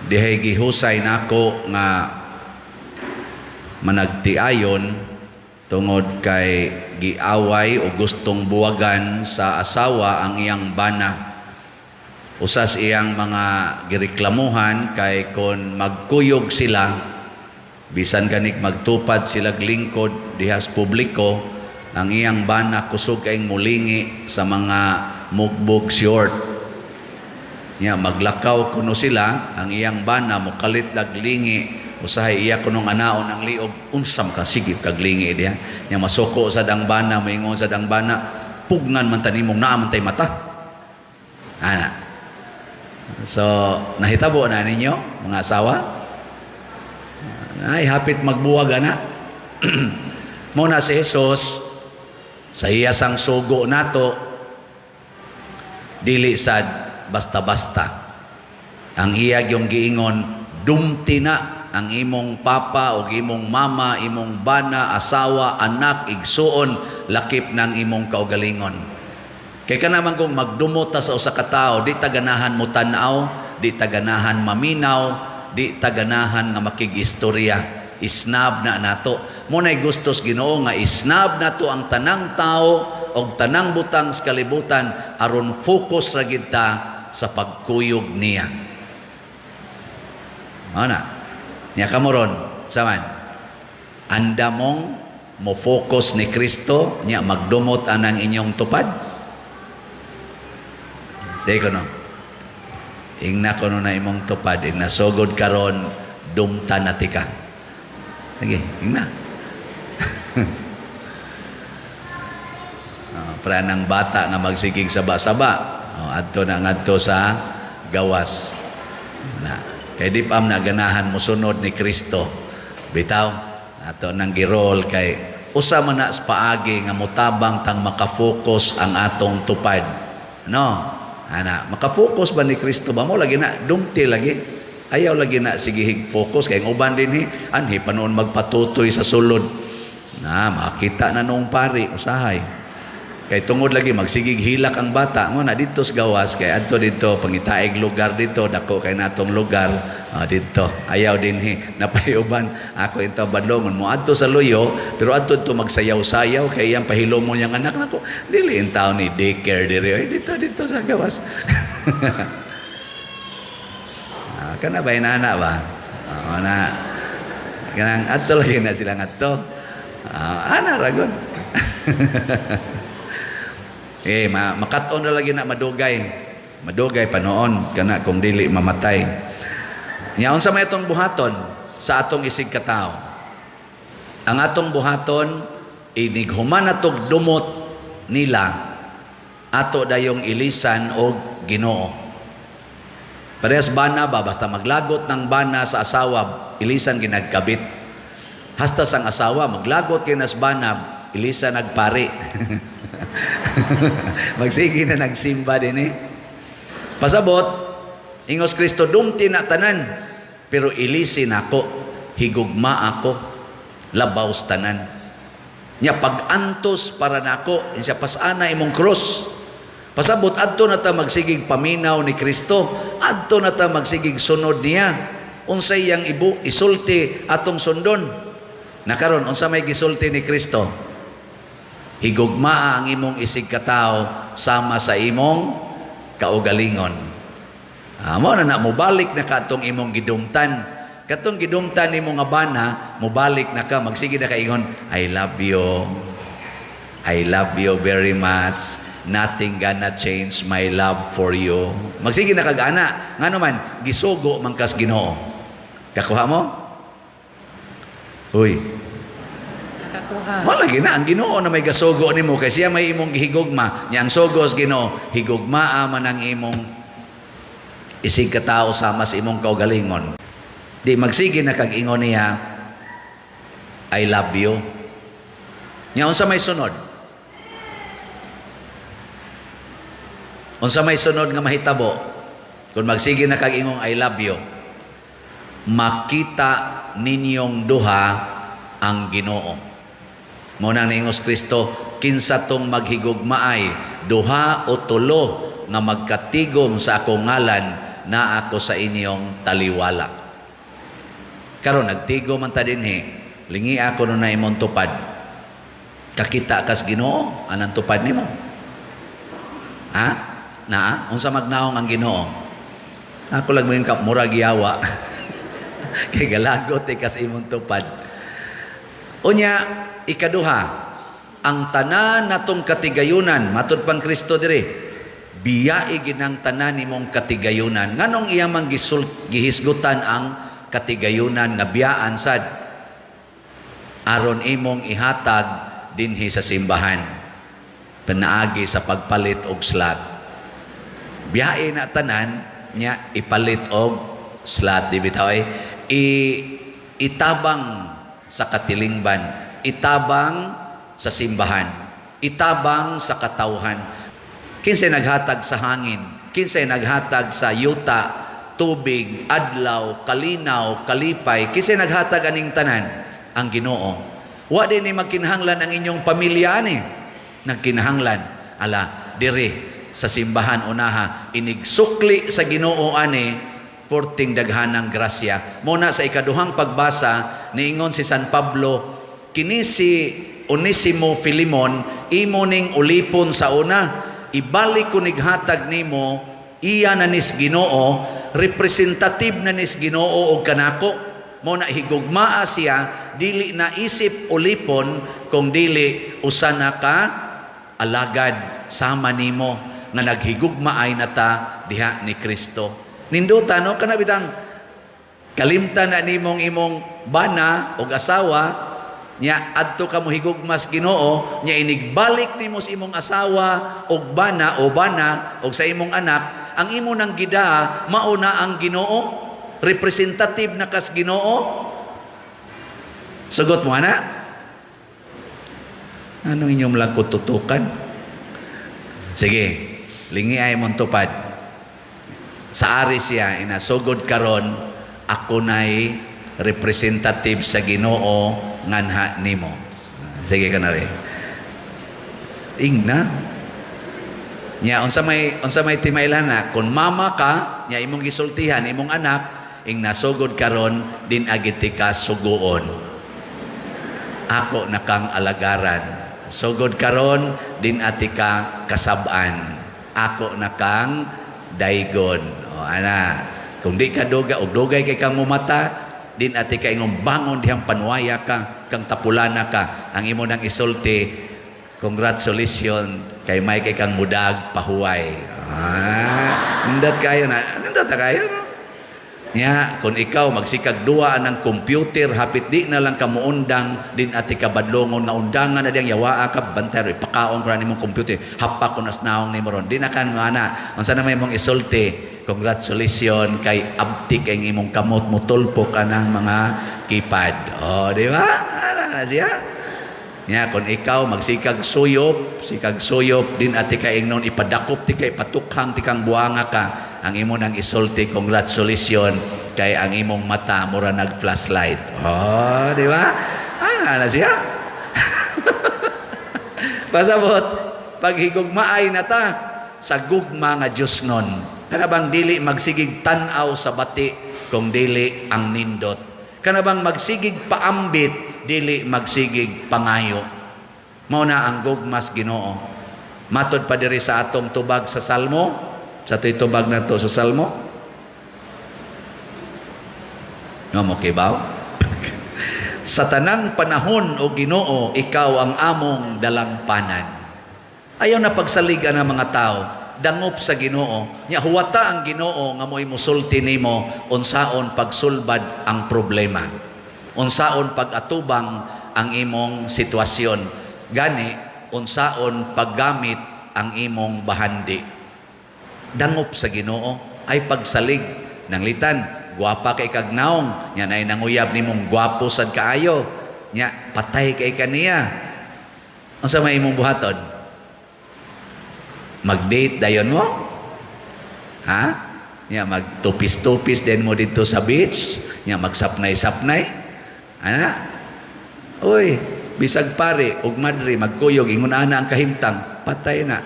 dihay gihusay nako nga managtiayon tungod kay giaway o gustong buwagan sa asawa ang iyang bana. Usas iyang mga gireklamuhan kay kon magkuyog sila, bisan ganik magtupad sila lingkod dihas publiko, ang iyang bana kusog kayong mulingi sa mga mugbog short. Maglakaw kuno sila, ang iyang bana mukalit laglingi, usahay iya kunong anaon ang liog, unsam ka sigip kaglingi diya. Masuko sa dang bana, maingon sa dang bana, pugnan man tanimong naamantay mata. Ana. So, nahitabo na ninyo, mga asawa? Ay, hapit magbuwag na. Muna si Jesus, sa iya sang sugo nato, dili sad basta-basta. Ang iyag yung giingon, dumti na ang imong papa o imong mama, imong bana, asawa, anak, igsuon, lakip ng imong kaugalingon. Kaya ka naman kung magdumot sa usa ka tao, di taganahan mo tanaw, di taganahan maminaw, di taganahan nga makig-istorya. Isnab na nato. Muna'y gustos Ginoo nga isnab nato ang tanang tao o tanang butang sa kalibutan aron focus ra gid ta sa pagkuyog niya. Ana, niya kamoron, saman, anda mong mo focus ni Kristo, niya magdumot anang inyong tupad. Sige ko no, ingna ko no na imong tupad, nasugod karon dumta na tika. Sige, ingna. Para ng bata nga magsigig saba-saba, adto na ngadto sa gawas na kay di pa naganahan mo sunod ni Kristo, bitaw ato nang girol kay usa man na sa paagi nga mutabang tang makafocus ang atong tupad, no ana makafocus ba ni Kristo ba mo lagi na dumti lagi, ayaw lagi na sige hig focus kay uban din anhi panon magpatutoy sa sulod na makita na nung pari usahay. Kay tungod lagi magsigig hilak ang bata mo na dito sa gawas kay adto dito pangitaig lugar dito dako kay natong lugar dito ayaw din napayuban ako ito badlongon mo adto sa luyo pero adto to magsayaw-sayaw kay iyang pahilom mo yang anak nako dili in taon ni daycare diri dito sa gawas. Kana ba inana ba na kanang adto lagi na sila ngadto ana ragon. Makaton na lagi na madugay panoon kana kung dili mamatay. Nyaon sa may atong buhaton sa atong isig katao. Ang atong buhaton inighuman natog dumot nila ato dayong ilisan og Ginoo. Parehas bana ba basta maglagot ng bana sa asawa ilisan ginagkabit. Hasta sang asawa maglagot kinas bana ilisan nagpari. Magsige na nagsimba din pasabot ingos Kristo dumti na tanan pero ilisin ako higugma ako labaws tanan nya pagantos para nako insya pasana imong cross pasabot adto na ta magsigig paminaw ni Kristo adto na ta magsigig sunod niya unsay yang isulti atong sundon nakaron unsa may gisulti ni Kristo higugma ang imong isig katao sama sa imong kaugalingon. Mo na mubalik na katong imong gidumtan. Katong gidumtan nimo nga bana, mubalik na ka magsige na kaingon, I love you. I love you very much. Nothing gonna change my love for you. Magsige na kag-ana. Ngano man gisugo man kas Ginoo. Kakuha mo? Uy. Lagi na ang Ginoo na may gasugo nimo kay siya may imong gihigugma nya ang sugos Ginoo higugmaa man ang imong isig katao sama sa imong kaugalingon di magsige na kag ingon niya I love you nya unsa may sunod nga mahitabo kung magsige na kag ingong I love you makita ninyong duha ang Ginoo. Muna na ingos Kristo, kinsa tong maghigugmaay, duha o tulo nga magkatigom sa akong ngalan, na ako sa inyong taliwala. Karon nagtigo man ta dinhi, lingi ako no na imong tupad. Kakita kas Ginoo, anang tupad nimo? Ha? Unsa magnaong ang Ginoo? Ako lang mga murag yawa. Kay galagot kas imong tupad. Unya, ikaduha, ang tanan natong katigayunan, matud pang Kristo diri, biyai ginang tanan nimong katigayunan. Nganong iya mang gihisgutan ang katigayunan nga biyaan sad aron imong ihatag dinhi sa simbahan panaagi sa pagpalit og slot. Biyai na tanan nya ipalit og slot di bitaw itabang sa katilingban, itabang sa simbahan, itabang sa katawhan. Kinsay naghatag sa hangin, kinsay naghatag sa yuta, tubig, adlaw, kalinaw, kalipay, kinsay naghatag aning tanan? Ang Ginoo. Wa din ni magkinahanglan ang inyong pamilya ani. Nagkinahanglan ala diri sa simbahan unaha inigsukli sa Ginoo ani porting daghanang grasya. Muna sa ikaduhang pagbasa niingon si San Pablo, kini si Onesimo Filemon imo ning ulipon sa una, ibalik ko nighatag nimo, iya na nis Ginoo, representative na nis Ginoo og kanako. Muna higugmaa siya, dili na isip ulipon kung dili usa na ka alagad sama nimo nga naghigugmaay na ta diha ni Kristo. Ninduta no kana bitang kalimtan na nimong imong bana og asawa nya adto ka mo higugmas Ginoo nya inigbalik nimo sa imong asawa og bana o bana og sa imong anak, ang imo nang gidaa mao na ang Ginoo, representative na kas Ginoo. Sugot mo ana, anong inyong lang kututukan? Sige, lingi ay mong tupad. Sa ari siya, inasugod karon, ako na'y representative sa Ginoo nganha nimo. Sige ka na rin. Ingna. Nya, unsa may timaylan na, kung mama ka, nya imong gisultihan, imong anak, ing nasugod karon, din agiti ka suguon. Ako na kang alagaran. Sugod karon, din ati ka kasaban. Ako na kang daigon. O ana, kung di ka duga o dugay kay kang mumata, din ati ka ingong bangon dihang panwaya ka, kang tapulana ka, ang imo nang isulti, congratulations kay may kay kang mudag pahuway. Nindot kayo na, nindot na kayo no? Nya, kung ikaw magsikag duwa ng computer, hapit di na lang ka muundang, din ati ka badlongon nga undangan na diyang yawaa ka, bantero, ipakaon ko na nimong computer, hapak ko nas naong ni moron. Di na kan nga na, unsa na may mong isulti, congratulations kay abtik ang imong kamot, mutulpo ka ng mga keypad. O, di ba? Ano na siya? Nya, kung ikaw magsikag suyop, din ati ka ingnon, ipadakop ti kay patukhang ti kang buanga ka, ang imo nang isulti, congratulations kay ang imong mata mura nag-flashlight. Oh, di ba? Ano na siya? Pasabot, paghigugmaay na ta sa gugma nga Diyos nun. Kanabang dili magsigig tanaw sa bati kung dili ang nindot. Kanabang magsigig paambit, dili magsigig pangayo. Mao na ang gugmas Ginoo. Matod pa diri sa atong tubag sa Salmo, sa tubag na to sa Salmo. Nga mo kibaw? Sa tanang panahon o Ginoo, ikaw ang among dalampanan. Ayaw na pagsaligan ng mga tao, dangop sa Ginoo. Nya huwata ang Ginoo nga mo'y musulti nimo unsaon pagsulbad ang problema. Unsaon pag-atubang ang imong sitwasyon. Gani, unsaon paggamit ang imong bahandi. Dangop sa Ginoo ay pagsalig ng litan. Guwapa kay kagnaong, nya nay nanguyab nimong gwapo sad kaayo. Nya patay kay kaniya. Unsa may imong buhaton? Mag-date dayon mo? Ha? Nya magtupis-tupis din mo dito sa beach, nya magsapnay-sapnay. Ana? Uy, bisag pare ug madre magkuyog ingon ana ang kahimtang, patay na.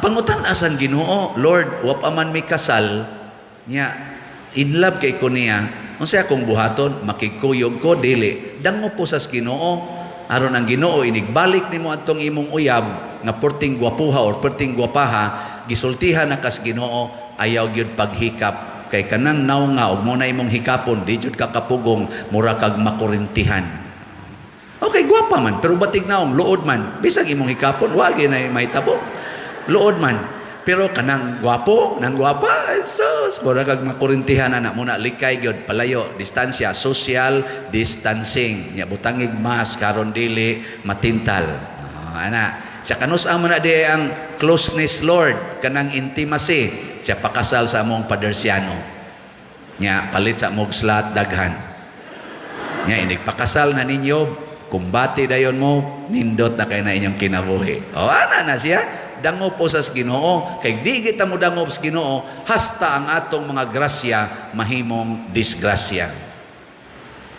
Pangutan asan Ginoo, Lord, wa pa man may kasal, nya in love kay ko niya, unsa akong buhaton, makikuyog ko, dili. Dango po sa Ginoo, aron ang Ginoo inigbalik nimo atong imong uyab, nga porting gwapuha or porting gwapaha, gisultihan na kas Ginoo, ayaw gyud paghikap. Kay kanang naw nga, og mo na imong hikapon, di jud ka kapugong, mura kag makurintihan. Okay, gwapa man, pero batig naong, luod man. Bisag imong hikapon, wagi na mahitabo. Luod man. Pero kanang gwapo, nang gwapa, sus, mura kag makurintihan anak muna likay gyud palayo, distansya, social distancing. Nya butangig mas karon dili matintal. Ana, siya kanus amo na di ang closeness, Lord, kanang intimacy. Siya pakasal sa among padersiano. Nya palit sa among slat daghan. Nya inig pakasal na ninyo, kumbati dayon mo, nindot na kay na inyong kinabuhi. O ana na siya. Dango po sa Ginoo, kay di kita mo dango sa Ginoo, hasta ang atong mga grasya mahimong disgrasya.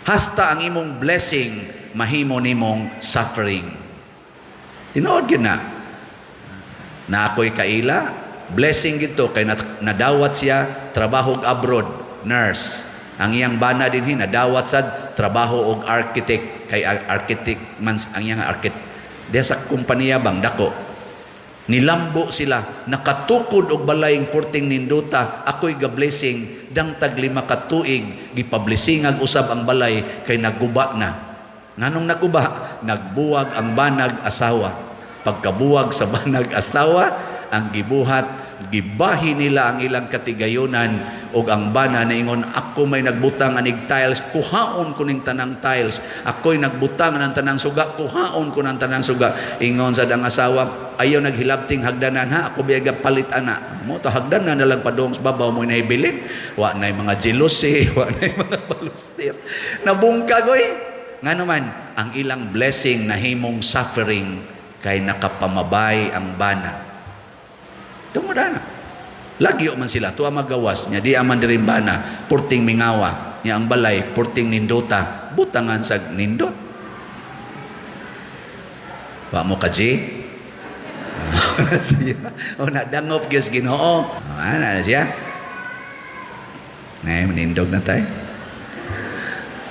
Hasta ang imong blessing mahimo nimong suffering. Tinuod gyud na ako'y kaila, blessing gito kay nadawat siya trabaho abroad, nurse. Ang iyang bana dinhi nadawat sad trabaho og architect, kay architect man ang iyang architect. Diya sa kumpanya bang dako. Nilambo sila, nakatukod og balayng porting ninduta, ako'y ga-blessing, dang tag 5 ka tuig, gipablessingag usab ang balay, kay naguba na. Nganong naguba? Nagbuwag ang banag asawa. Pagkabuwag sa banag asawa, ang gibuhat, gibahi nila ang ilang katigayunan, og ang bana niingon, ako may nagbutang anig tiles, kuhaon ko ning tanang tiles. Ako'y nagbutang ng tanang suga, kuhaon ko ng tanang suga. Ingon sa dang asawa, ayaw naghilabting hagdanan ha, ako biyaga palit ana. Mo to hagdanan na lang padong sa babaw mo nahibilin. Wa na mga jealousy, wa na mga balustir. Nabungkag oy. Ngano man, ang ilang blessing na himong suffering kay nakapamabay ang bana. Tungod na. Lagyo man sila, tuwa magawas niya, di aman dirimbana, purting mingawa, niya ang balay, purting nindota, butangan sa nindot. Wa mo ka, G? O nadangop, Diyos Ginoo. Ano na siya? Ngayon, nindog na tayo.